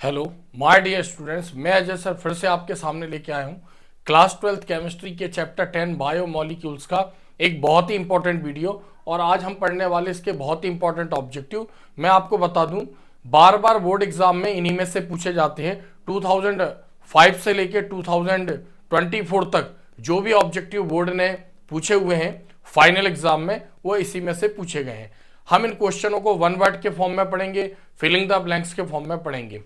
Hello my dear students, मैं Ajay sir फिर से आपके सामने लेके आया हूँ क्लास 12th केमिस्ट्री के चैप्टर 10 बायोमोलिक्यूल्स का एक बहुत ही इंपॉर्टेंट वीडियो। और आज हम पढ़ने वाले इसके बहुत ही इंपॉर्टेंट ऑब्जेक्टिव। मैं आपको बता दूं, बार बार बोर्ड एग्जाम में इन्हीं में से पूछे जाते हैं। 2005 से लेके 2024 तक जो भी ऑब्जेक्टिव बोर्ड ने पूछे हुए हैं फाइनल एग्जाम में, वो इसी में से पूछे गए हैं। हम इन क्वेश्चनों को वन वर्ड के फॉर्म में पढ़ेंगे, फिलिंग द ब्लैंक्स के फॉर्म में पढ़ेंगे।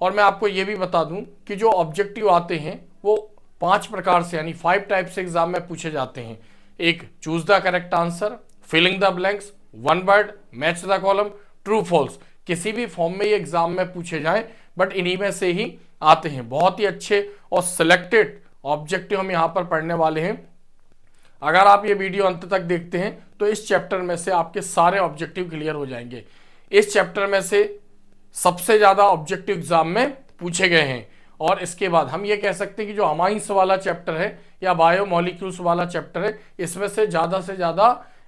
और मैं आपको यह भी बता दूं कि जो ऑब्जेक्टिव आते हैं वो 5 प्रकार से यानी 5 टाइप से एग्जाम में पूछे जाते हैं। एक, choose the correct answer, filling the blanks, one word, match the column, true false. किसी भी फॉर्म में ये एग्जाम में पूछे जाए, बट इन्हीं में से ही आते हैं। बहुत ही अच्छे और सिलेक्टेड ऑब्जेक्टिव हम यहां पर पढ़ने वाले हैं। अगर आप ये वीडियो अंत तक देखते हैं तो इस चैप्टर में से आपके सारे ऑब्जेक्टिव क्लियर हो जाएंगे। इस चैप्टर में से सबसे ज्यादा ऑब्जेक्टिव एग्जाम में पूछे गए हैं। और इसके बाद हम ये कह सकते हैं कि जो अमाइंस वाला चैप्टर है या बायोमोलिक्यूल्स वाला चैप्टर है, इसमें से ज्यादा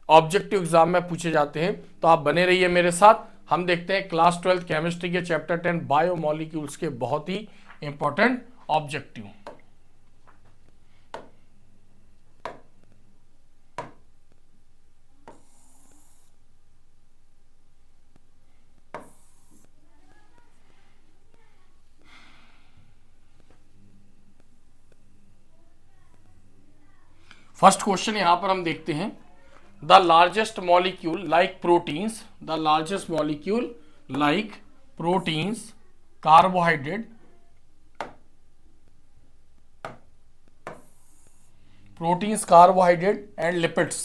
ऑब्जेक्टिव एग्जाम में पूछे जाते हैं। तो आप बने रहिए मेरे साथ। हम देखते हैं क्लास 12 केमिस्ट्री के चैप्टर 10 बायोमोलिक्यूल्स के बहुत ही इंपॉर्टेंट ऑब्जेक्टिव। फर्स्ट क्वेश्चन यहां पर हम देखते हैं, the largest molecule like proteins, the largest molecule like proteins, carbohydrate, proteins, carbohydrate and lipids,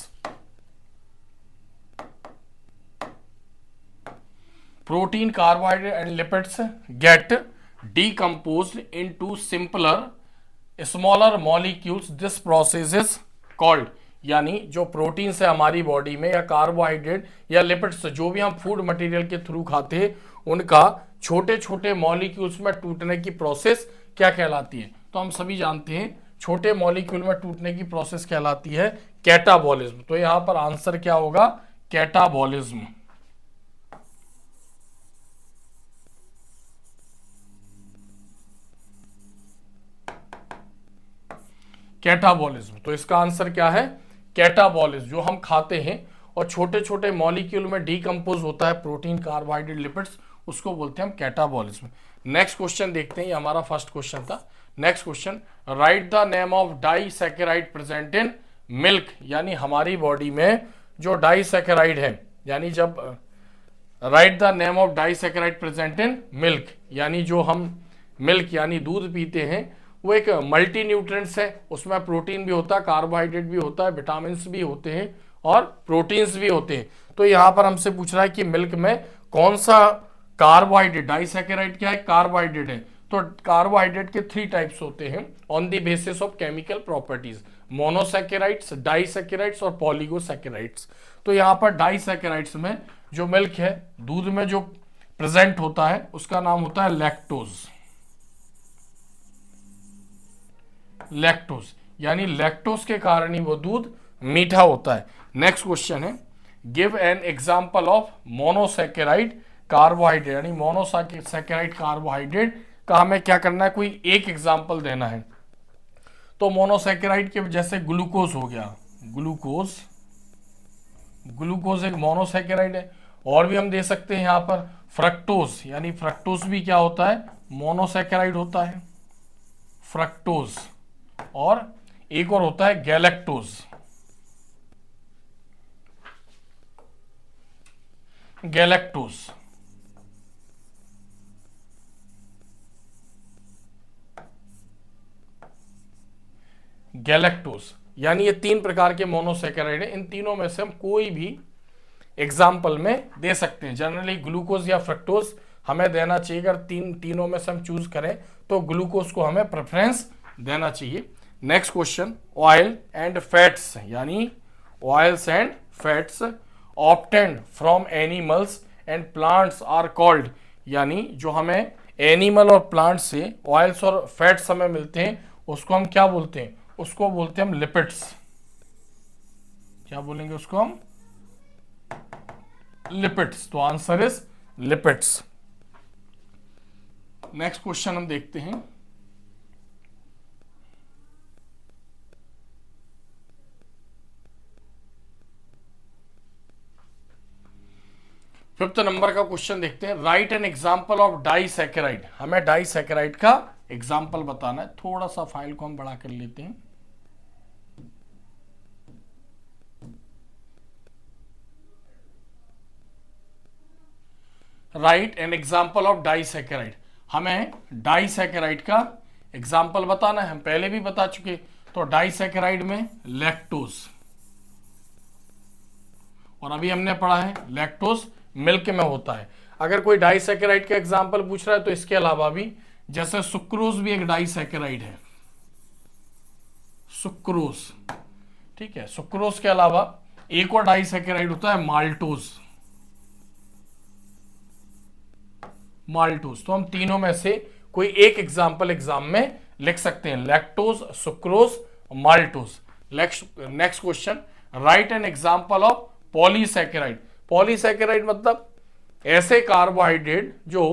protein, carbohydrate and lipids get decomposed into simpler smaller molecules. This process is called, यानी जो protein है हमारी body में या carbohydrate या lipids जो भी हम फूड मटेरियल के थ्रू खाते हैं, उनका छोटे छोटे मॉलिक्यूल्स में टूटने की प्रोसेस क्या कहलाती है? तो हम सभी जानते हैं छोटे मॉलिक्यूल में टूटने की प्रोसेस कहलाती है कैटाबॉलिज्म। तो यहां पर आंसर क्या होगा? कैटाबॉलिज्म। कैटाबॉलिज्म, तो इसका आंसर क्या है? कैटाबॉलिज्म। जो हम खाते हैं और छोटे छोटे मॉलिक्यूल में डीकंपोज होता है प्रोटीन, कार्बोहाइड्रेट, लिपिड्स, उसको बोलते हैं हम कैटाबॉलिज्म। नेक्स्ट क्वेश्चन देखते हैं, ये हमारा फर्स्ट क्वेश्चन था। Next question, write the name of disaccharide present in milk, यानी हमारी बॉडी में जो डाइसैकेराइड है, यानी जब right the name of disaccharide present in milk, यानी जो हम मिल्क यानी दूध पीते हैं वो एक मल्टी न्यूट्रिएंट्स है। उसमें प्रोटीन भी होता है, कार्बोहाइड्रेट भी होता है, विटामिन भी होते हैं और प्रोटीन्स भी होते हैं। तो यहां पर हमसे पूछ रहा है कि मिल्क में कौन सा कार्बोहाइड्रेट, डाइसैकेराइड क्या है? कार्बोहाइड्रेट है। तो कार्बोहाइड्रेट के 3 टाइप्स होते हैं on the basis of chemical properties, monosaccharides, disaccharides और पॉलीगोसैकेराइड्स। तो यहां पर डाइसैकेराइड्स में जो मिल्क है, दूध में जो प्रेजेंट होता है, उसका नाम होता है लैक्टोज। लैक्टोज, यानी लैक्टोज के कारण ही वो दूध मीठा होता है। नेक्स्ट क्वेश्चन है, give an example of monosaccharide carbohydrate, यानी मोनोसैकेराइड कार्बोहाइड्रेट का हमें क्या करना है? कोई एक एग्जांपल देना है। तो मोनोसैकेराइड के जैसे ग्लूकोज हो गया, ग्लूकोज, ग्लूकोज एक मोनोसैकेराइड है। और भी हम दे सकते हैं यहां पर फ्रक्टोज, यानी फ्रक्टोज भी क्या होता है? मोनोसैकेराइड होता है, फ्रक्टोज। और एक और होता है गैलेक्टोज, गैलेक्टोज। गैलेक्टोज, यानी ये 3 प्रकार के मोनोसैकेराइड है। इन तीनों में से हम कोई भी एग्जाम्पल में दे सकते हैं। जनरली ग्लूकोज या फ्रक्टोज हमें देना चाहिए। अगर तीनों में से हम चूज करें तो ग्लूकोज को हमें प्रेफरेंस देना चाहिए। Next question, oil and fats, यानी oils and fats obtained from animals and plants are called, यानी जो हमें एनिमल और प्लांट से ऑयल्स और फैट्स हमें मिलते हैं, उसको हम क्या बोलते हैं? उसको बोलते हैं हम लिपिड्स। क्या बोलेंगे उसको हम? लिपिड्स। तो answer is lipids. Next question हम देखते हैं। फिफ्थ नंबर का क्वेश्चन देखते हैं। Right an example of disaccharide. हमें डाइसैकेराइड का एग्जाम्पल बताना है। थोड़ा सा फाइल को हम बड़ा कर लेते हैं। Right an example of disaccharide. हमें डाइसैकेराइड का एग्जाम्पल बताना है। हम पहले भी बता चुके। तो डाइसैकेराइड में लैक्टोज, और अभी हमने पढ़ा है लैक्टोज मिल्क में होता है। अगर कोई डाइसैकेराइड का एग्जाम्पल पूछ रहा है तो इसके अलावा भी, जैसे सुक्रोज भी एक डाइसैकेराइड है, सुक्रोज, ठीक है। सुक्रोज के अलावा एक और डाइसैकेराइड होता है माल्टोज। माल्टोज, तो हम तीनों में से कोई एक एग्जाम्पल एग्जाम में लिख सकते हैं, lactose, sucrose, maltose. Next question. Right an example of polysaccharide. Polysaccharide मतलब ऐसे कार्बोहाइड्रेट जो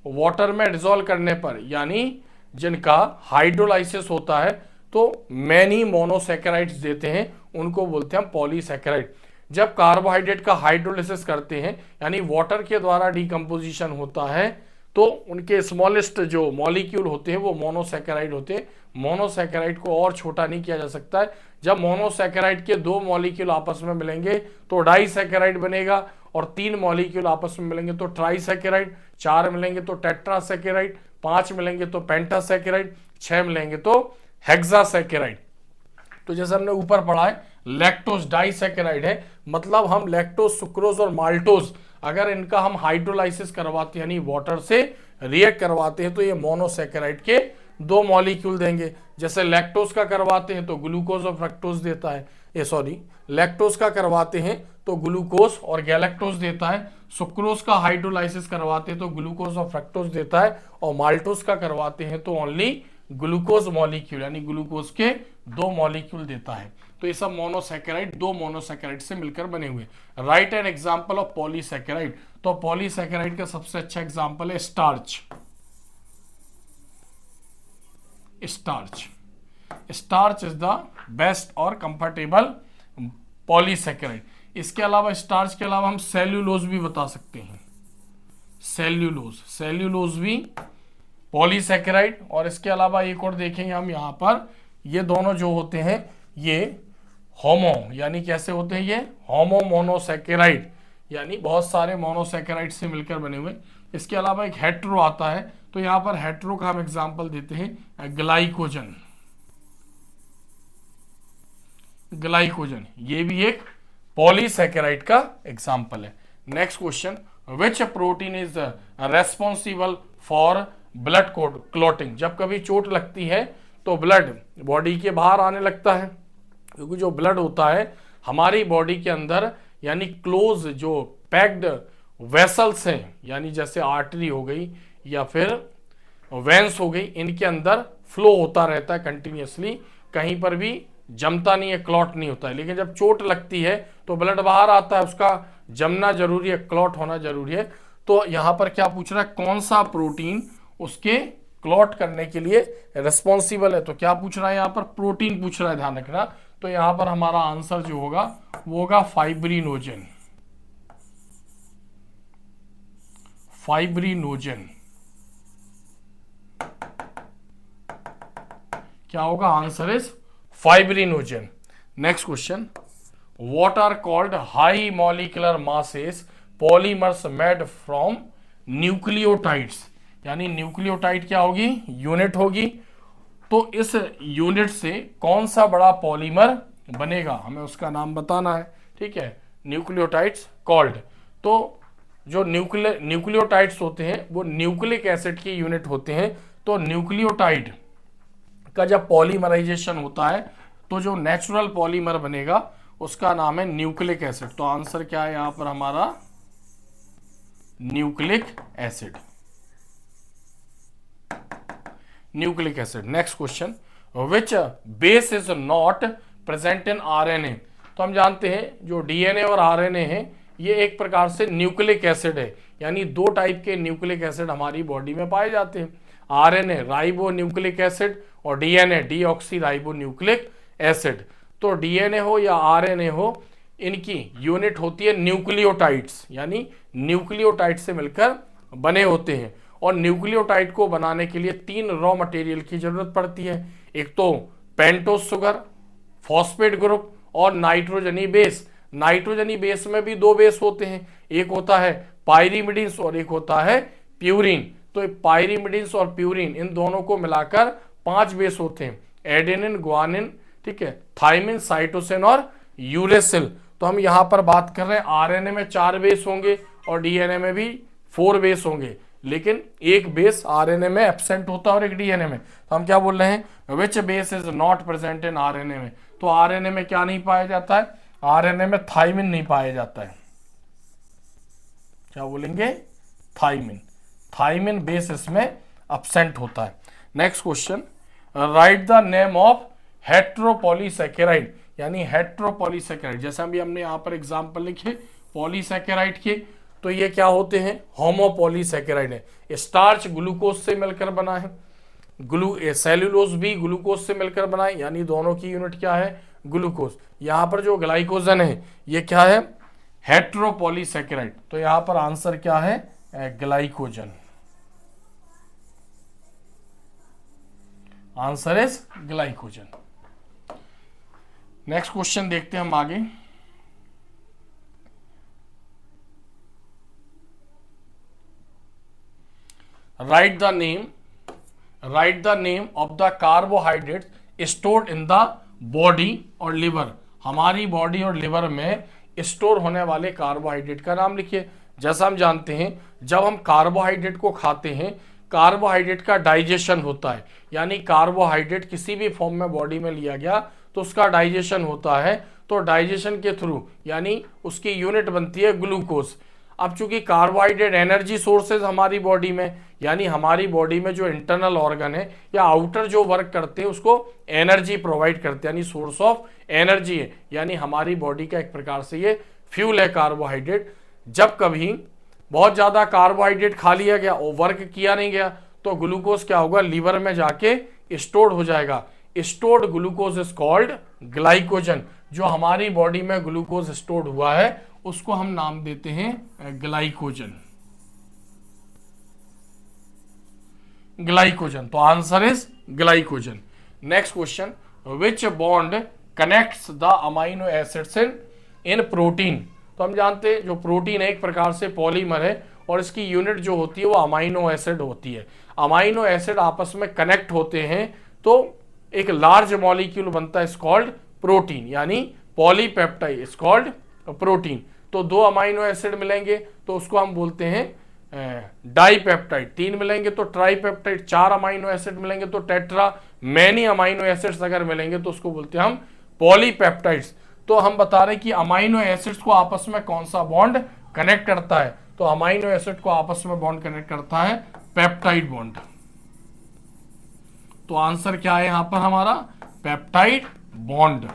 वाटर में डिसॉल्व करने पर, यानी जिनका हाइड्रोलाइसिस होता है तो मैनी मोनोसैकेराइड्स देते हैं, उनको बोलते हैं पॉलीसैकेराइड। जब कार्बोहाइड्रेट का हाइड्रोलाइसिस करते हैं, यानी वाटर के द्वारा डिकम्पोजिशन होता है, तो उनके स्मॉलेस्ट जो मॉलिक्यूल होते हैं वो मोनोसैकेराइड होते हैं। मोनोसैकेराइड को और छोटा नहीं किया जा सकता है। जब मोनोसैकेराइड के 2 मॉलिक्यूल आपस में मिलेंगे तो डाइसैकेराइड बनेगा, और 3 मॉलिक्यूल आपस में मिलेंगे तो ट्राइसैकेराइड, 4 मिलेंगे तो टेट्रासैकेराइड, 5 मिलेंगे तो पेंटासैकेराइड, 6 मिलेंगे तो हेक्सासैकेराइड। तो जैसे हमने ऊपर पढ़ा है, लैक्टोज डाइसैकेराइड है, मतलब हम लैक्टोज, सुक्रोज और माल्टोज अगर इनका हम हाइड्रोलाइसिस करवाते हैं, यानी वाटर से रिएक्ट करवाते हैं, तो ये मोनोसैकेराइड के 2 मॉलिक्यूल देंगे। जैसे लैक्टोज का करवाते हैं तो ग्लूकोज और फ्रक्टोज देता है, लैक्टोज का करवाते हैं तो ग्लूकोज और गैलेक्टोज देता है। सुक्रोज का हाइड्रोलाइसिस करवाते हैं तो ग्लूकोज और फ्रक्टोज देता है, और माल्टोज का करवाते हैं तो ओनली ग्लूकोज मॉलिक्यूल, यानी ग्लूकोज के 2 मॉलिक्यूल देता है। तो ये सब मोनोसैकेराइड 2 मोनोसैकेराइड से मिलकर बने हुए। Right an example of polysaccharide. तो पॉलीसैकेराइड का सबसे अच्छा एग्जाम्पल है starch. Starch, starch is the best और कंफर्टेबल पॉलीसैकेराइड। इसके अलावा, स्टार्च के अलावा हम सेल्यूलोज भी बता सकते हैं। सेल्यूलोज, सेल्यूलोज भी पॉलीसैकेराइड। और इसके अलावा एक और देखेंगे हम यहाँ पर, ये दोनों जो होते हैं ये होमो, यानी कैसे होते हैं ये होमो मोनोसैकेराइड, यानी बहुत सारे मोनोसैकेराइड से मिलकर बने हुए। इसके अलावा एक हेट्रो आता है, तो यहाँ पर हेट्रो का हम एग्जाम्पल देते हैं ग्लाइकोजन। ग्लाइकोजन ये भी एक पॉलीसैकेराइड का एग्जाम्पल है। Next question. Which protein is responsible for blood clotting. जब कभी चोट लगती है तो ब्लड बॉडी के बाहर आने लगता है, क्योंकि जो ब्लड होता है हमारी बॉडी के अंदर, यानी क्लोज जो पैक्ड वेसल्स हैं, यानी जैसे आर्टरी हो गई या फिर वेंस हो गई, इनके अंदर फ्लो होता रहता है कंटिन्यूसली, कहीं पर भी जमता नहीं है, क्लॉट नहीं होता है। लेकिन जब चोट लगती है तो ब्लड बाहर आता है, उसका जमना जरूरी है, क्लॉट होना जरूरी है। तो यहां पर क्या पूछ रहा है, कौन सा प्रोटीन उसके क्लॉट करने के लिए रिस्पॉन्सिबल है। तो क्या पूछ रहा है यहाँ पर, प्रोटीन पूछ रहा है, ध्यान रखना। तो यहां पर हमारा आंसर जो होगा वो होगा फाइब्रिनोजन। फाइब्रिनोजन क्या होगा, answer is fibrinogen. Next question. What are called high molecular masses polymers made from nucleotides. यानी न्यूक्लियोटाइड क्या होगी, यूनिट होगी। तो इस यूनिट से कौन सा बड़ा पॉलीमर बनेगा, हमें उसका नाम बताना है। ठीक है, न्यूक्लियोटाइड्स कॉल्ड। तो जो न्यूक्लियोटाइड्स होते हैं वो न्यूक्लिक एसिड की यूनिट होते हैं। तो न्यूक्लियोटाइड का जब पॉलीमराइजेशन होता है तो जो नेचुरल पॉलीमर बनेगा उसका नाम है न्यूक्लिक एसिड। तो आंसर क्या है यहां पर हमारा, nucleic acid. Nucleic acid. Next question. Which base is not present in RNA. तो हम जानते हैं जो डीएनए और आरएनए है ये एक प्रकार से न्यूक्लिक एसिड है, यानी 2 टाइप के न्यूक्लिक एसिड हमारी बॉडी में पाए जाते हैं। आरएनए राइबो न्यूक्लिक एसिड और DNA deoxy ribo nucleic acid. तो डीएनए हो या आरएनए हो, इनकी यूनिट होती है न्यूक्लियोटाइड्स, यानी न्यूक्लियोटाइड से मिलकर बने होते हैं। और न्यूक्लियोटाइड को बनाने के लिए 3 रॉ मटेरियल की जरूरत पड़ती है। एक तो पेंटोज शुगर, फॉस्फेट ग्रुप और नाइट्रोजनी बेस। नाइट्रोजनी बेस में भी 2 बेस होते हैं, एक होता है पायरीमिडीन्स और एक होता है प्यूरिन। तो पायरीमिडीन्स और प्यूरिन इन दोनों को मिलाकर 5 बेस होते हैं, एडेनिन, ग्वानिन, ठीक है, थाइमिन, साइटोसिन और यूरेसिल। तो हम यहां पर बात कर रहे हैं आरएनए में 4 बेस होंगे और डीएनए में भी 4 बेस होंगे, लेकिन एक बेस आरएनए में एब्सेंट होता है और एक डीएनए में। तो हम क्या बोल रहे हैं, which base is not present in RNA में। तो आरएनए में क्या नहीं पाया जाता है, आरएनए में थाइमिन नहीं पाया जाता है। क्या बोलेंगे, थाइमिन। थाइमिन बेस इसमें एब्सेंट होता है। Next question, write the name of heteropolysaccharide, यानी हेट्रोपॉलीसैकेराइड। जैसे अभी हमने यहाँ पर एग्जाम्पल लिखे पॉलीसैकेराइड के, तो ये क्या होते हैं, होमोपॉलीसैकेराइड है। स्टार्च ग्लूकोज से मिलकर बना है, सेल्यूलोज भी ग्लूकोज से मिलकर बना है, यानी दोनों की यूनिट क्या है, ग्लूकोज। यहाँ पर जो ग्लाइकोजन है ये क्या है, हेट्रोपॉलीसैकेराइड। तो यहाँ पर आंसर क्या है, glycogen. Answer is glycogen. Next question देखते हैं हम आगे। Right the name of the carbohydrate stored in the body और लिवर। हमारी बॉडी और लिवर में स्टोर होने वाले कार्बोहाइड्रेट का नाम लिखिए। जैसा हम जानते हैं, जब हम कार्बोहाइड्रेट को खाते हैं, कार्बोहाइड्रेट का डाइजेशन होता है, यानी कार्बोहाइड्रेट किसी भी फॉर्म में बॉडी में लिया गया तो उसका डाइजेशन होता है। तो डाइजेशन के थ्रू, यानी उसकी यूनिट बनती है ग्लूकोज। अब चूंकि कार्बोहाइड्रेट एनर्जी सोर्सेज हमारी बॉडी में, यानी हमारी बॉडी में जो इंटरनल ऑर्गन है या आउटर जो वर्क करते हैं उसको एनर्जी प्रोवाइड करते हैं, यानी सोर्स ऑफ एनर्जी है, यानी हमारी बॉडी का एक प्रकार से ये फ्यूल है कार्बोहाइड्रेट। जब कभी बहुत ज्यादा कार्बोहाइड्रेट खा लिया गया और वर्क किया नहीं गया तो ग्लूकोज क्या होगा, लीवर में जाके स्टोर्ड हो जाएगा। Stored glucose is called glycogen. जो हमारी बॉडी में ग्लूकोज स्टोर्ड हुआ है उसको हम नाम देते हैं ग्लाइकोजन। ग्लाइकोजन, तो answer is glycogen. Next question, which bond connects the amino acids in protein. तो हम जानते हैं जो प्रोटीन है एक प्रकार से पॉलीमर है और इसकी यूनिट जो होती है वो अमाइनो एसिड होती है। अमाइनो एसिड आपस में कनेक्ट होते हैं तो एक लार्ज मॉलिक्यूल बनता है, इज कॉल्ड प्रोटीन, यानी पॉलीपेप्टाइड इज कॉल्ड प्रोटीन। तो 2 अमाइनो एसिड मिलेंगे तो उसको हम बोलते हैं डाइपेप्टाइड। 3 मिलेंगे तो ट्राइपेप्टाइड, 4 अमाइनो एसिड मिलेंगे तो टेट्रा, मैनी अमाइनो एसिड्स अगर मिलेंगे तो उसको बोलते हैं हम पॉलीपेप्टाइड्स। तो हम बता रहे हैं कि अमाइनो एसिड्स को आपस में कौन सा बॉन्ड कनेक्ट करता है, तो अमाइनो एसिड को आपस में बॉन्ड कनेक्ट करता है पेप्टाइड बॉन्ड। तो आंसर क्या है यहां पर हमारा, पेप्टाइड बॉन्ड।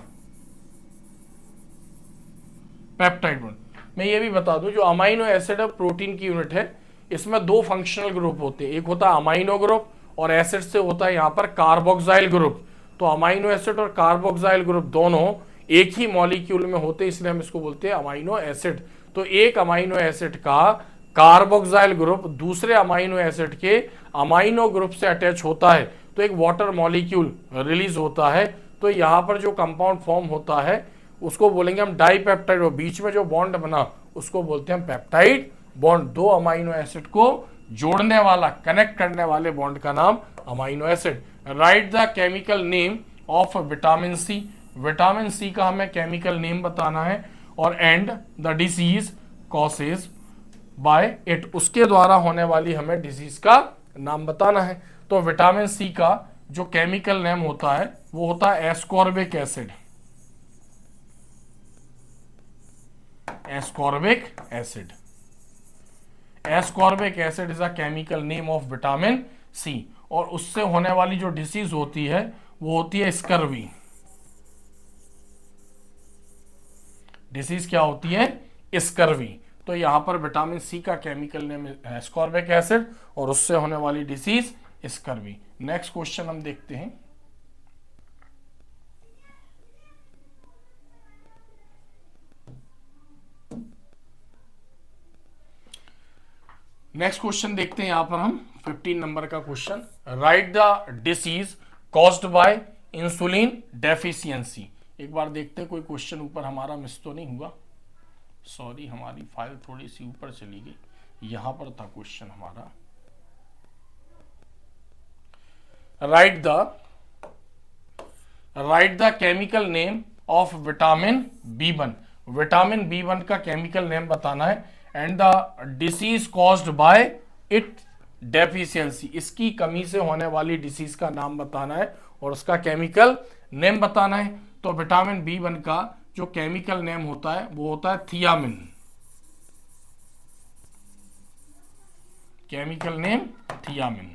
Peptide bond. मैं ये भी बता दूं, जो अमाइनो एसिड है प्रोटीन की यूनिट है, इसमें 2 फंक्शनल ग्रुप होते हैं, एक होता है अमाइनो ग्रुप और एसिड से होता है यहां पर कार्बोक्साइल ग्रुप। तो अमाइनो एसिड और कार्बोक्साइल ग्रुप दोनों एक ही मॉलिक्यूल में होते हैं, इसलिए हम इसको बोलते हैं अमाइनो एसिड। तो एक अमाइनो एसिड का कार्बोक्साइल ग्रुप दूसरे अमाइनो एसिड के अमाइनो ग्रुप से अटैच होता है तो एक वाटर मॉलिक्यूल रिलीज होता है। तो यहाँ पर जो कंपाउंड फॉर्म होता है उसको बोलेंगे हम डाइपेप्टाइड, और बीच में जो बॉन्ड बना उसको बोलते हैं हम पेप्टाइड बॉन्ड। 2 अमाइनो एसिड को जोड़ने वाला, कनेक्ट करने वाले बॉन्ड का नाम amino acid. Write the chemical name of vitamin C. Vitamin C का हमें केमिकल नेम बताना है और and the disease causes by it, उसके द्वारा होने वाली हमें डिजीज का नाम बताना है। तो विटामिन सी का जो केमिकल नेम होता है वो होता है ascorbic acid. Ascorbic acid, ascorbic acid is a chemical name of vitamin C. और उससे होने वाली जो डिसीज होती है वो होती है स्कर्वी। डिसीज क्या होती है, स्कर्वी। तो यहां पर विटामिन सी का केमिकल नेम एस्कॉर्बिक एसिड और उससे होने वाली डिसीज स्कर्वी। नेक्स्ट क्वेश्चन हम देखते हैं। नेक्स्ट क्वेश्चन देखते हैं यहां पर हम 15 नंबर का question. Write the disease caused by insulin deficiency. एक बार देखते हैं कोई क्वेश्चन ऊपर हमारा मिस तो नहीं हुआ। सॉरी, हमारी फाइल थोड़ी सी ऊपर चली गई, यहां पर था क्वेश्चन हमारा। Right the chemical name of vitamin B1। Vitamin B1 का केमिकल नेम बताना है। And the disease caused bye it deficiency, इसकी कमी से होने वाली डिसीज का नाम बताना है और उसका केमिकल नेम बताना है। तो विटामिन B1 का जो केमिकल नेम होता है वो होता है थियामिन। Chemical name thiamine.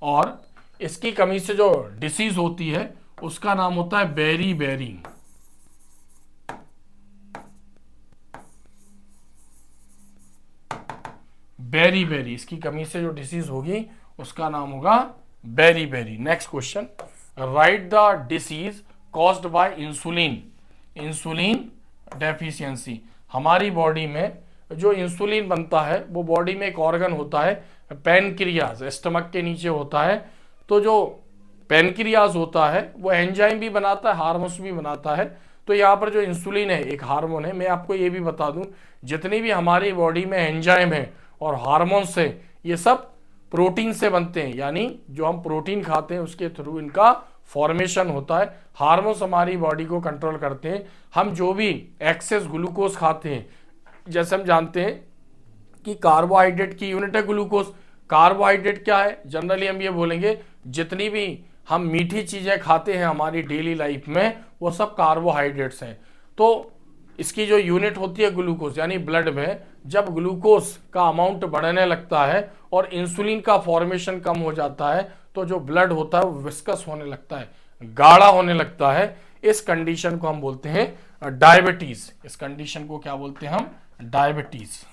और इसकी कमी से जो डिसीज होती है उसका नाम होता है बेरी। बेरी इसकी कमी से जो डिसीज होगी उसका नाम होगा beri. Next question. Write the disease caused by insulin deficiency. हमारी बॉडी में जो इंसुलिन बनता है वो बॉडी में एक ऑर्गन होता है पैनक्रियाज, स्टमक के नीचे होता है। तो जो पैनक्रियाज होता है वो एंजाइम भी बनाता है, हार्मोन्स भी बनाता है। तो यहाँ पर जो इंसुलिन है एक हार्मोन है। मैं आपको ये भी बता दूं, जितनी भी हमारी बॉडी में एंजाइम है और हार्मोन्स है ये सब प्रोटीन से बनते हैं, यानी जो हम प्रोटीन खाते हैं उसके थ्रू इनका फॉर्मेशन होता है। हार्मोन्स हमारी बॉडी को कंट्रोल करते हैं। हम जो भी एक्सेस ग्लूकोज खाते हैं, जैसे हम जानते हैं कि कार्बोहाइड्रेट की यूनिट है ग्लूकोज। कार्बोहाइड्रेट क्या है? जनरली हम ये बोलेंगे जितनी भी हम मीठी चीजें खाते हैं हमारी डेली लाइफ में वो सब कार्बोहाइड्रेट्स हैं। तो इसकी जो यूनिट होती है ग्लूकोज, यानी ब्लड में जब ग्लूकोज का अमाउंट बढ़ने लगता है और इंसुलिन का फॉर्मेशन कम हो जाता है तो जो ब्लड होता है वो विस्कस होने लगता है, गाढ़ा होने लगता है। इस कंडीशन को हम बोलते हैं डायबिटीज। इस कंडीशन को क्या बोलते हैं हम? डायबिटीज।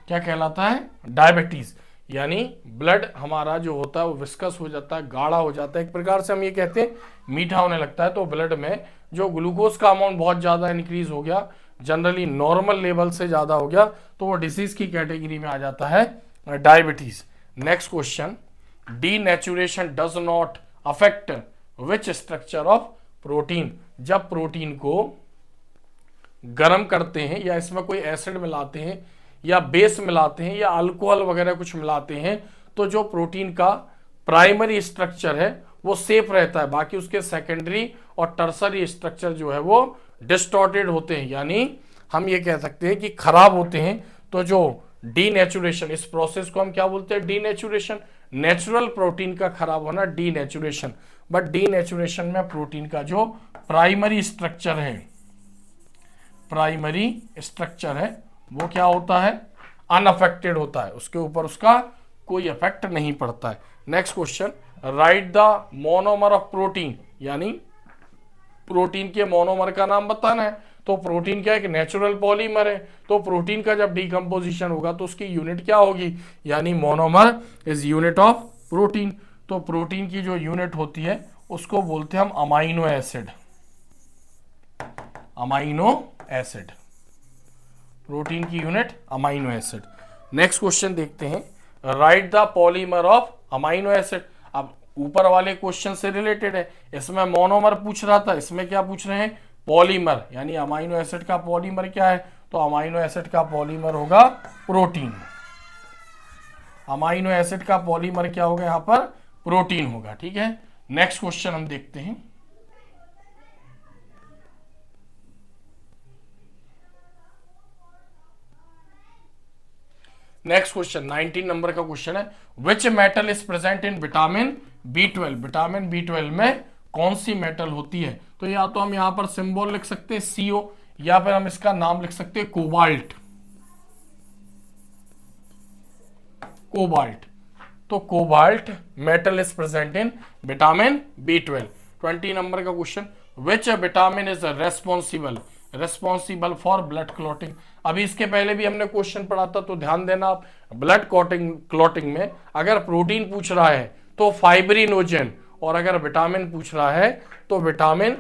क्या कहलाता है? डायबिटीज। यानी ब्लड हमारा जो होता है वो विस्कस हो जाता है, गाढ़ा हो जाता है। एक प्रकार से हम ये कहते हैं मीठा होने लगता है। तो ब्लड में जो ग्लूकोज का अमाउंट बहुत ज्यादा इंक्रीज हो गया, जनरली नॉर्मल लेवल से ज्यादा हो गया, तो वो डिसीज की कैटेगरी में आ जाता है diabetes. Next question. Denaturation does not affect which structure of protein. जब प्रोटीन को गर्म करते हैं या इसमें कोई एसिड मिलाते हैं या बेस मिलाते हैं या अल्कोहल वगैरह कुछ मिलाते हैं तो जो प्रोटीन का प्राइमरी स्ट्रक्चर है वो सेफ रहता है, बाकी उसके सेकेंडरी और टर्सरी स्ट्रक्चर जो है वो डिस्टॉर्टेड होते हैं, यानी हम ये कह सकते हैं कि खराब होते हैं। तो जो डीनेचुरेशन, इस प्रोसेस को हम क्या बोलते हैं? डीनेचुरेशन। नेचुरल प्रोटीन का खराब होना डीनेचुरेशन। बट डीनेचुरेशन में प्रोटीन का जो प्राइमरी स्ट्रक्चर है वो क्या होता है? अनअफेक्टेड होता है, उसके ऊपर उसका कोई इफेक्ट नहीं पड़ता है। Next question. Write the monomer of protein, यानी प्रोटीन के मोनोमर का नाम बताना है। तो प्रोटीन क्या है? कि नेचुरल पॉलीमर है। तो प्रोटीन का जब डिकम्पोजिशन होगा तो उसकी यूनिट क्या होगी? यानी monomer is unit of protein. तो प्रोटीन की जो यूनिट होती है उसको बोलते हैं हम amino acid. Amino acid, protein की unit amino acid. Next question देखते हैं। Write the polymer of amino acid. अब ऊपर वाले क्वेश्चन से रिलेटेड है, इसमें मोनोमर पूछ रहा था, इसमें क्या पूछ रहे हैं? पॉलीमर। यानी अमाइनो एसिड का पॉलीमर क्या है? तो अमाइनो एसिड का पॉलीमर होगा प्रोटीन। अमाइनो एसिड का पॉलीमर क्या होगा? यहां पर प्रोटीन होगा। ठीक है, नेक्स्ट क्वेश्चन हम देखते हैं। नेक्स्ट क्वेश्चन 19 नंबर का क्वेश्चन है। Which metal is present in vitamin B12। Vitamin B12 में कौन सी मेटल होती है? तो या तो हम यहां पर सिंबल लिख सकते हैं CO, या फिर हम इसका नाम लिख सकते हैं कोबाल्ट। तो cobalt metal is present in vitamin B12। 20 number का question, which vitamin is responsible for blood clotting. अभी इसके पहले भी हमने क्वेश्चन पढ़ा था, तो ध्यान देना आप, ब्लड क्लॉटिंग में अगर प्रोटीन पूछ रहा है तो फाइब्रिनोजन, और अगर विटामिन पूछ रहा है तो विटामिन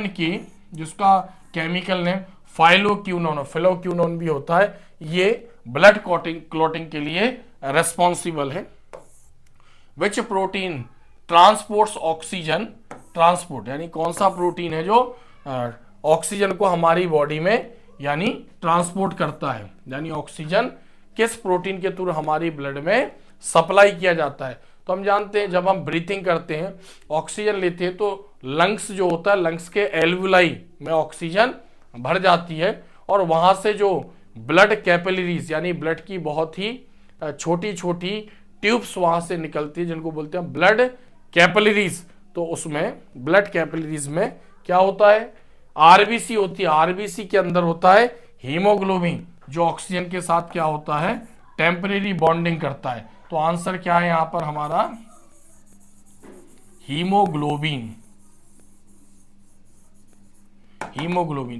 की जिसका केमिकल नेम फाइलोक्यूनोन भी होता है, ये ब्लड क्लॉटिंग के लिए रेस्पॉन्सिबल है। विच प्रोटीन ट्रांसपोर्ट्स ऑक्सीजन ट्रांसपोर्ट, यानी कौन सा प्रोटीन है जो ऑक्सीजन को हमारी बॉडी में यानी ट्रांसपोर्ट करता है, यानी ऑक्सीजन किस प्रोटीन के थ्रू हमारी ब्लड में सप्लाई किया जाता है। तो हम जानते हैं जब हम ब्रीथिंग करते हैं, ऑक्सीजन लेते हैं, तो लंग्स जो होता है, लंग्स के एल्वुलाई में ऑक्सीजन भर जाती है, और वहां से जो ब्लड कैपिलरीज यानी ब्लड की बहुत ही छोटी छोटी ट्यूब्स वहां से निकलती है, जिनको बोलते हैं ब्लड कैपिलरीज। तो उसमें ब्लड कैपिलरीज में क्या होता है, आरबीसी होती है, आरबीसी के अंदर होता है हीमोग्लोबिन, जो ऑक्सीजन के साथ क्या होता है, टेम्परेरी बॉन्डिंग करता है। तो आंसर क्या है यहां पर हमारा, हीमोग्लोबिन।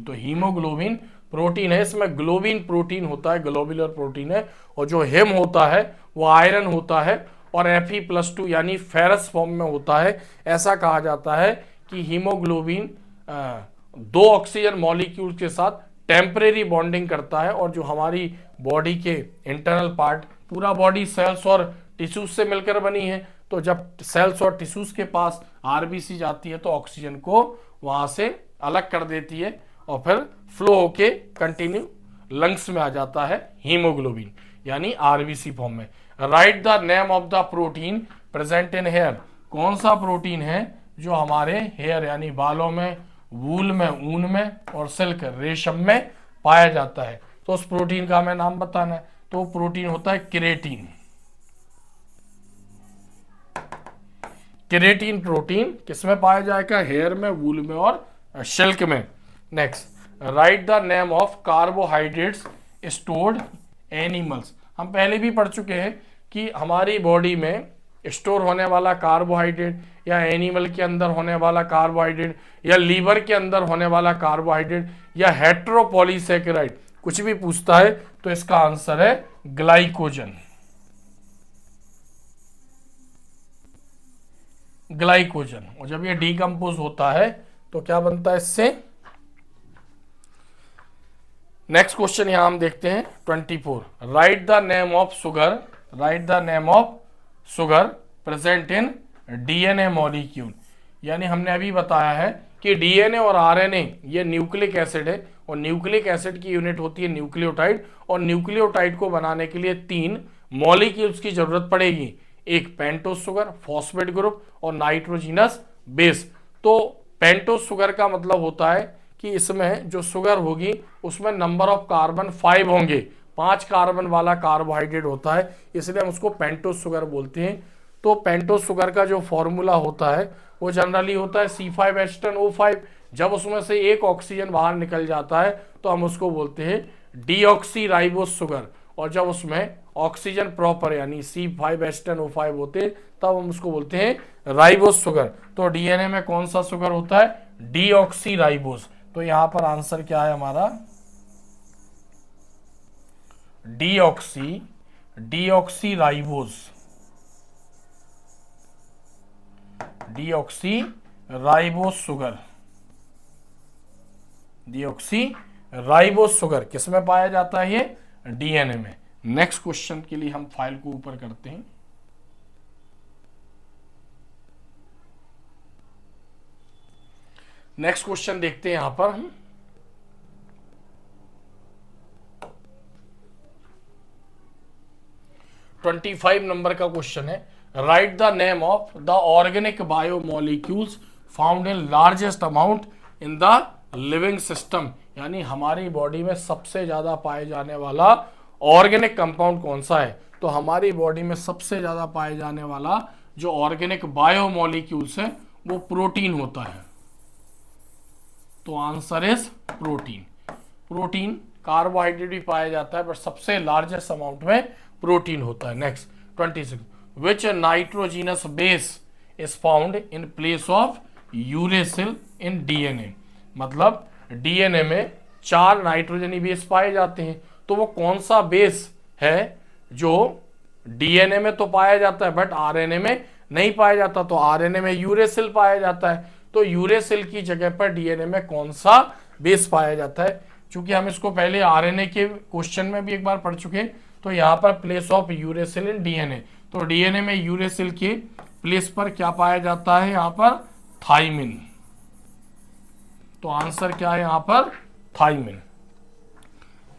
तो हीमोग्लोबिन प्रोटीन है, इसमें ग्लोबिन प्रोटीन होता है, ग्लोबुलर प्रोटीन है, और जो हेम होता है वो आयरन होता है, और Fe+2 यानी फेरस फॉर्म में होता है। ऐसा कहा जाता है कि हीमोग्लोबिन दो ऑक्सीजन मॉलिक्यूल के साथ टेम्परेरी बॉन्डिंग करता है, और जो हमारी बॉडी के इंटरनल पार्ट, पूरा बॉडी सेल्स और टिश्यूज से मिलकर बनी है, तो जब सेल्स और टिश्यूज के पास आरबीसी जाती है तो ऑक्सीजन को वहां से अलग कर देती है, और फिर फ्लो होके कंटिन्यू लंग्स में आ जाता है हीमोग्लोबिन, यानी आरबीसी फॉर्म में। Write the name of the protein present in hair, कौन सा प्रोटीन है जो हमारे हेयर यानी बालों में, वूल में, ऊन में, और सिल्क रेशम में पाया जाता है। तो उस प्रोटीन का हमें नाम बताना है, तो प्रोटीन होता है केरेटिन। केरेटिन प्रोटीन किसमें पाया जाएगा, हेयर में, वूल में और सिल्क में। Next, right the name of carbohydrates stored animals. हम पहले भी पढ़ चुके हैं कि हमारी बॉडी में स्टोर होने वाला कार्बोहाइड्रेट, या एनिमल के अंदर होने वाला कार्बोहाइड्रेट, या लीवर के अंदर होने वाला कार्बोहाइड्रेट, या हेट्रोपॉलीसैकेराइड, कुछ भी पूछता है तो इसका आंसर है ग्लाइकोजन। और जब ये डीकंपोज होता है तो क्या बनता है इससे। नेक्स्ट क्वेश्चन यहां हम देखते हैं 24, right the name of sugar present in DNA molecule. यानी हमने अभी बताया है कि डीएनए और आरएनए ये न्यूक्लिक एसिड है, और न्यूक्लिक एसिड की यूनिट होती है न्यूक्लियोटाइड, और न्यूक्लियोटाइड को बनाने के लिए 3 मॉलिक्यूल्स की जरूरत पड़ेगी, एक पेंटोज शुगर, फॉस्फेट ग्रुप और नाइट्रोजिनस बेस। तो पेंटोज शुगर का मतलब होता है कि इसमें जो शुगर होगी उसमें नंबर ऑफ कार्बन 5 होंगे, 5 कार्बन वाला कार्बोहाइड्रेट होता है, इसलिए हम उसको पेंटोज शुगर बोलते हैं। तो पेंटोज शुगर का जो फॉर्मूला होता है वो जनरली होता है C5H10O5। जब उसमें से एक ऑक्सीजन बाहर निकल जाता है तो हम उसको बोलते हैं डीऑक्सी राइबोस शुगर, और जब उसमें ऑक्सीजन प्रॉपर यानी C5H10O5 होते तब हम उसको बोलते हैं राइबोस शुगर। तो डीएनए में कौन सा शुगर होता है, डीऑक्सी राइबोस। तो यहां पर आंसर क्या है हमारा, डीऑक्सी राइबोस शुगर किसमें पाया जाता है, ये डीएनए में। नेक्स्ट क्वेश्चन के लिए हम फाइल को ऊपर करते हैं। नेक्स्ट क्वेश्चन देखते हैं यहां पर हम, ट्वेंटी 25 नंबर का क्वेश्चन है, right the name of the organic biomolecules found in largest amount in the living system. यानी हमारी बॉडी में सबसे ज्यादा पाए जाने वाला ऑर्गेनिक कंपाउंड कौन सा है। तो हमारी बॉडी में सबसे ज्यादा पाए जाने वाला जो ऑर्गेनिक बायोमोलिक्यूल्स है वो प्रोटीन होता है। तो आंसर इज प्रोटीन। कार्बोहाइड्रेट भी पाया जाता है, बट सबसे लार्जेस्ट अमाउंट में प्रोटीन होता है। Next 26 which nitrogenous base is found in place of uracil in DNA. मतलब डीएनए में 4 नाइट्रोजनी बेस पाए जाते हैं, तो वो कौन सा बेस है जो डीएनए में तो पाया जाता है बट आरएनए में नहीं पाया जाता, तो आरएनए में यूरेसिल पाया जाता है। तो यूरेसिल की जगह पर डीएनए में कौन सा बेस पाया जाता है? क्योंकि हम इसको पहले आरएनए के क्वेश्चन में भी एक बार पढ़ चुके हैं, तो यहाँ पर place of uracil in DNA, तो डीएनए में यूरेसिल के प्लेस पर क्या पाया जाता है? यहाँ पर थाइमिन। तो आंसर क्या है यहाँ पर? Thymine.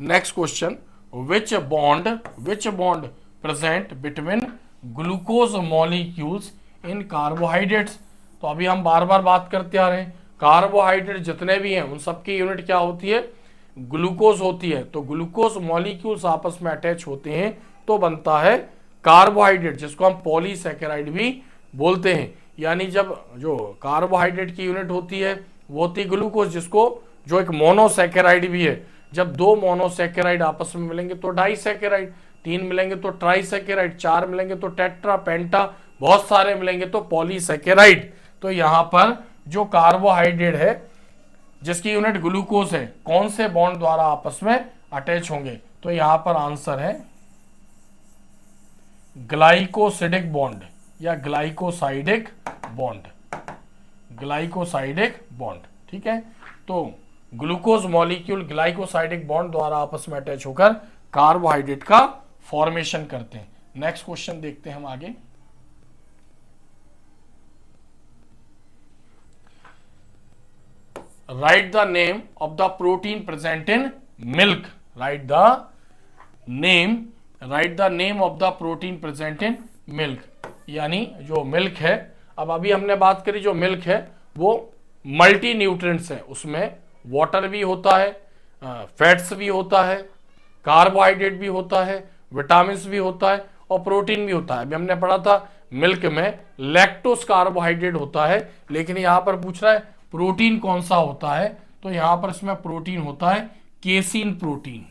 Next question, which bond present between glucose molecules in carbohydrates. तो अभी हम बार बार बात करते आ रहे हैं, कार्बोहाइड्रेट जितने भी हैं उन सबकी यूनिट क्या होती है? ग्लूकोज होती है। तो ग्लूकोज मॉलिक्यूल्स आपस में अटैच होते हैं तो बनता है कार्बोहाइड्रेट, जिसको हम पॉलीसैकेराइड भी बोलते हैं। यानी जब जो कार्बोहाइड्रेट की यूनिट होती है वो होती है ग्लूकोज, जिसको जो एक मोनोसैकेराइड भी है। जब 2 मोनोसैकेराइड आपस में मिलेंगे तो डाइसैकेराइड, 3 मिलेंगे तो ट्राइसैकेराइड, 4 मिलेंगे तो टेट्रा, पेंटा, बहुत सारे मिलेंगे तो पॉलीसैकेराइड। तो यहाँ पर जो कार्बोहाइड्रेट है जिसकी यूनिट ग्लूकोज है, कौन से बॉन्ड द्वारा आपस में अटैच होंगे? तो यहाँ पर आंसर है ग्लाइकोसिडिक बॉन्ड या ग्लाइकोसाइडिक बॉन्ड, ग्लाइकोसाइडिक बॉन्ड। ठीक है, तो ग्लूकोज मॉलिक्यूल ग्लाइकोसाइडिक बॉन्ड द्वारा आपस में अटैच होकर कार्बोहाइड्रेट का फॉर्मेशन करते हैं। नेक्स्ट क्वेश्चन देखते हैं हम आगे। Right the name of the protein present in milk. Right the name of the protein present in milk. यानी जो मिल्क है, अब अभी हमने बात करी जो मिल्क है वो मल्टी न्यूट्रिएंट्स है, उसमें वाटर भी होता है, फैट्स भी होता है, कार्बोहाइड्रेट भी होता है, विटामिन भी होता है और प्रोटीन भी होता है। अभी हमने पढ़ा था मिल्क में लैक्टोज कार्बोहाइड्रेट होता है, लेकिन यहां पर पूछ रहा है प्रोटीन कौन सा होता है। तो यहां पर इसमें प्रोटीन होता है केसीन प्रोटीन।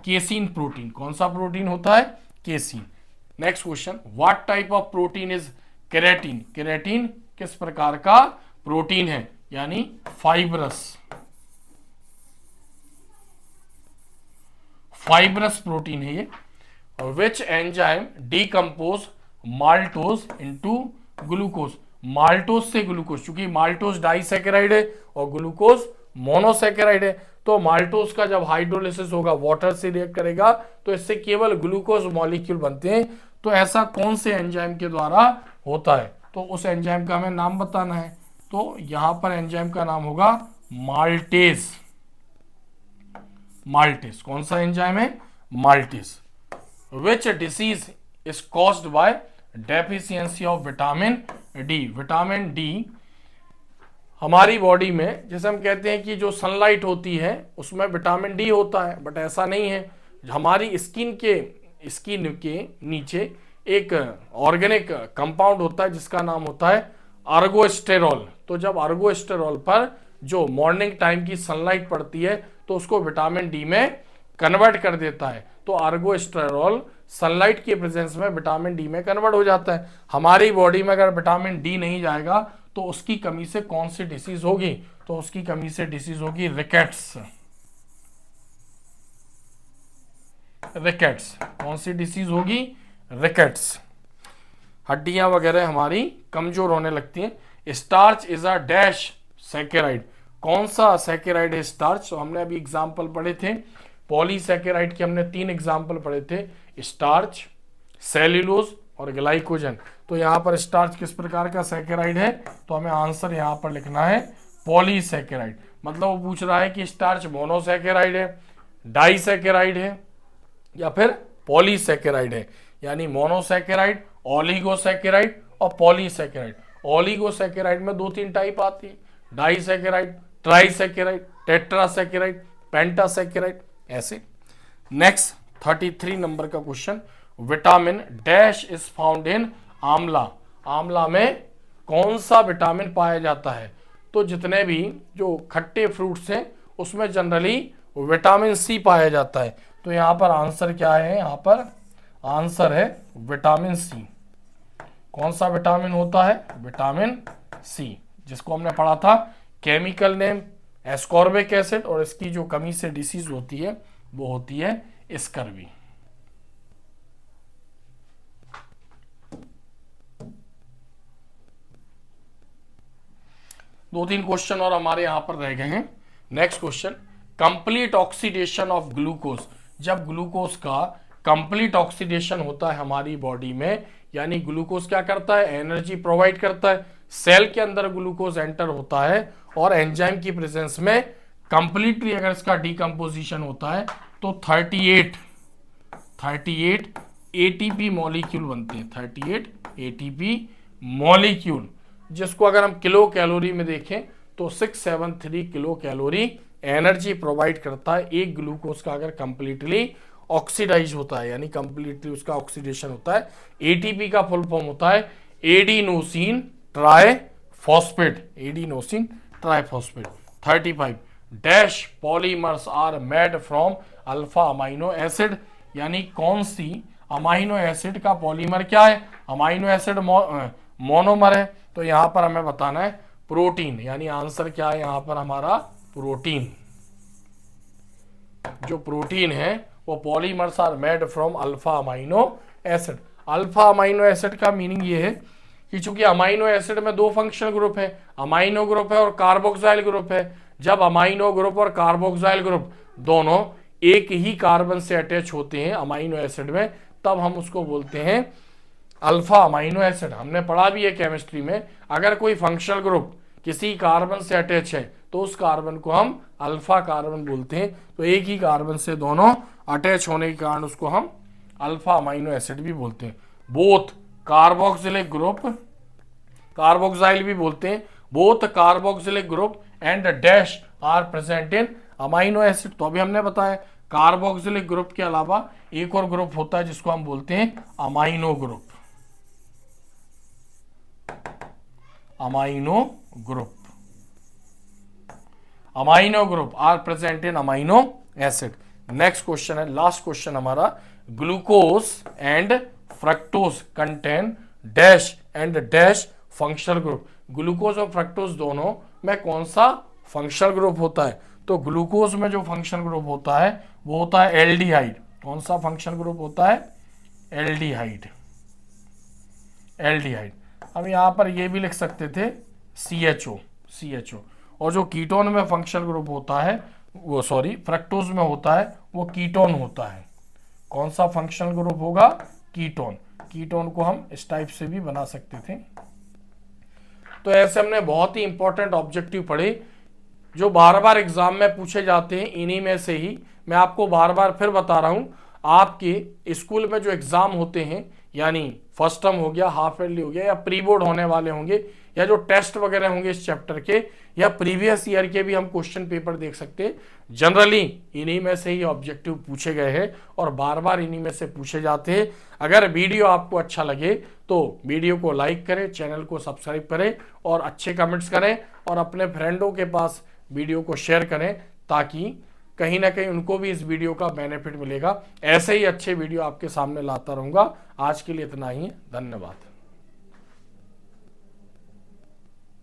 केसीन प्रोटीन, कौन सा प्रोटीन होता है? Casein. Next question, what type of protein is keratin. Keratin किस प्रकार का प्रोटीन है? यानी फाइब्रस प्रोटीन है ये। और which enzyme decompose maltose into glucose. Maltose से ग्लूकोज, क्योंकि माल्टोज डाइसैकेराइड है और ग्लूकोज मोनोसैकेराइड है, तो माल्टोज का जब हाइड्रोलिसिस होगा वाटर से रिएक्ट करेगा तो इससे केवल ग्लूकोज मॉलिक्यूल बनते हैं। तो ऐसा कौन से एंजाइम के द्वारा होता है? तो उस एंजाइम का हमें नाम बताना है। तो यहां पर एंजाइम का नाम होगा माल्टेज। माल्टेज कौन सा एंजाइम है? Maltase. Which disease is caused by deficiency of vitamin D. Vitamin D हमारी बॉडी में, जैसे हम कहते हैं कि जो सनलाइट होती है उसमें विटामिन डी होता है, बट ऐसा नहीं है। हमारी स्किन के नीचे एक ऑर्गेनिक कंपाउंड होता है जिसका नाम होता है अर्गोस्टेरॉल। तो जब अर्गोस्टेरॉल पर जो मॉर्निंग टाइम की सनलाइट पड़ती है तो उसको विटामिन डी में कन्वर्ट कर देता है। तो अर्गोस्टेरॉल सनलाइट के प्रेजेंस में विटामिन डी में कन्वर्ट हो जाता है। हमारी बॉडी में अगर विटामिन डी नहीं जाएगा तो उसकी कमी से कौन सी डिसीज होगी? तो उसकी कमी से डिसीज होगी रिकेट्स। रिकेट्स कौन सी डिसीज होगी? रिकेट्स। हड्डियां वगैरह हमारी कमजोर होने लगती हैं। Starch is a dash saccharide. कौन सा सैकेराइड है स्टार्च? तो हमने अभी एग्जाम्पल पढ़े थे पॉलीसैकेराइड के, हमने 3 एग्जाम्पल पढ़े थे, स्टार्च, सेल्यूलोज और ग्लाइकोजन। तो यहाँ पर स्टार्च किस प्रकार का सैकेराइड है? तो हमें आंसर यहाँ पर लिखना है पॉलीसैकेराइड। मतलब वो पूछ रहा है कि स्टार्च मोनोसैकेराइड है, डाइसैकेराइड है या फिर पॉलीसैकेराइड है। यानी मोनोसैकेराइड, ओलिगोसैकेराइड और पॉलीसैकेराइड। ओलिगोसैकेराइड में 2-3 टाइप आती है, डाइसैकेराइड, ट्राइसैकेराइड, टेट्रासैकेराइड, पेंटासैकेराइड, ऐसे। नेक्स्ट 33 नंबर का question, vitamin dash is found in आंवला। आंवला में कौन सा विटामिन पाया जाता है? तो जितने भी जो खट्टे फ्रूट्स हैं उसमें जनरली विटामिन सी पाया जाता है। तो यहाँ पर आंसर क्या है, यहाँ पर आंसर है विटामिन सी। कौन सा विटामिन होता है, विटामिन सी, जिसको हमने पढ़ा था केमिकल नेम एस्कॉर्बिक एसिड, और इसकी जो कमी से डिसीज होती है वो होती है स्कर्वी। दो तीन क्वेश्चन और हमारे यहां पर रह गए हैं। Next question, complete oxidation of glucose. जब ग्लूकोज का कंप्लीट ऑक्सीडेशन होता है हमारी बॉडी में, यानी ग्लूकोज क्या करता है, एनर्जी प्रोवाइड करता है, सेल के अंदर ग्लूकोज एंटर होता है और एंजाइम की प्रेजेंस में कंप्लीटली अगर इसका डिकम्पोजिशन होता है तो 38 एटीपी मॉलिक्यूल बनते हैं, 38 एटीपी मॉलिक्यूल, जिसको अगर हम किलो कैलोरी में देखें तो 673 किलो कैलोरी एनर्जी प्रोवाइड करता है एक ग्लूकोज का अगर कंप्लीटली ऑक्सीडाइज होता है, यानी कंप्लीटली उसका ऑक्सीडेशन होता है। एटीपी का फुल फॉर्म होता है adenosine triphosphate, adenosine triphosphate. 35 dash polymers are made from alpha amino acid, यानी कौन सी अमाइनो एसिड का पॉलीमर क्या है, अमाइनो एसिड मोनोमर है। तो यहां पर हमें बताना है प्रोटीन, यानी आंसर क्या है यहां पर हमारा प्रोटीन। जो प्रोटीन है वो polymers are made from alpha amino acid. Alpha amino acid का मीनिंग ये है कि चूंकि अमाइनो एसिड में दो फंक्शनल ग्रुप है, अमाइनो ग्रुप है और कार्बोक्साइल ग्रुप है। जब अमाइनो ग्रुप और कार्बोक्साइल ग्रुप दोनों एक ही कार्बन से अटैच होते हैं अमाइनो एसिड में, तब हम उसको बोलते हैं अल्फा अमाइनो एसिड। हमने पढ़ा भी है केमिस्ट्री में, अगर कोई फंक्शनल ग्रुप किसी कार्बन से अटैच है तो उस कार्बन को हम अल्फा कार्बन बोलते हैं। तो एक ही कार्बन से दोनों अटैच होने के कारण उसको हम अल्फा अमाइनो एसिड भी बोलते हैं। बोथ कार्बोक्सिलिक ग्रुप, कार्बोक्साइल भी बोलते हैं, both carboxylic group and dash are present in amino acid. तो अभी हमने बताया कार्बोक्सिलिक ग्रुप के अलावा एक और ग्रुप होता है जिसको हम बोलते हैं amino group. Amino group, amino group are present in amino acid. Next question है, लास्ट क्वेश्चन हमारा, glucose and fructose contain dash and dash functional group. Glucose और फ्रक्टोज दोनों में कौन सा फंक्शनल ग्रुप होता है, तो ग्लूकोज में जो फंक्शनल ग्रुप होता है वो होता है एल्डिहाइड। कौन सा फंक्शनल ग्रुप होता है, एल्डिहाइड, एल्डिहाइड। हम यहां पर ये भी लिख सकते थे CHO। और जो कीटोन में फंक्शनल ग्रुप होता है वो, सॉरी, फ्रक्टोज में होता है वो कीटोन होता है। कौन सा फंक्शनल ग्रुप होगा, कीटोन। कीटोन को हम इस टाइप से भी बना सकते थे। तो ऐसे हमने बहुत ही इंपॉर्टेंट ऑब्जेक्टिव पढ़े जो बार बार एग्जाम में पूछे जाते हैं। इन्हीं में से ही मैं आपको बार बार फिर बता रहा हूं, आपके स्कूल में जो एग्जाम होते हैं, यानी फर्स्ट टर्म हो गया, हाफ ईयरली हो गया, या प्री बोर्ड होने वाले होंगे, या जो टेस्ट वगैरह होंगे इस चैप्टर के, या प्रीवियस ईयर के भी हम क्वेश्चन पेपर देख सकते हैं। जनरली इन्हीं में से ही ऑब्जेक्टिव पूछे गए हैं और बार बार इन्हीं में से पूछे जाते हैं। अगर वीडियो आपको अच्छा लगे तो वीडियो को लाइक करें, चैनल को सब्सक्राइब करें और अच्छे कमेंट्स करें और अपने फ्रेंडों के पास वीडियो को शेयर करें, ताकि कहीं ना कहीं उनको भी इस वीडियो का बेनिफिट मिलेगा। ऐसे ही अच्छे वीडियो आपके सामने लाता रहूंगा। आज के लिए इतना ही, धन्यवाद।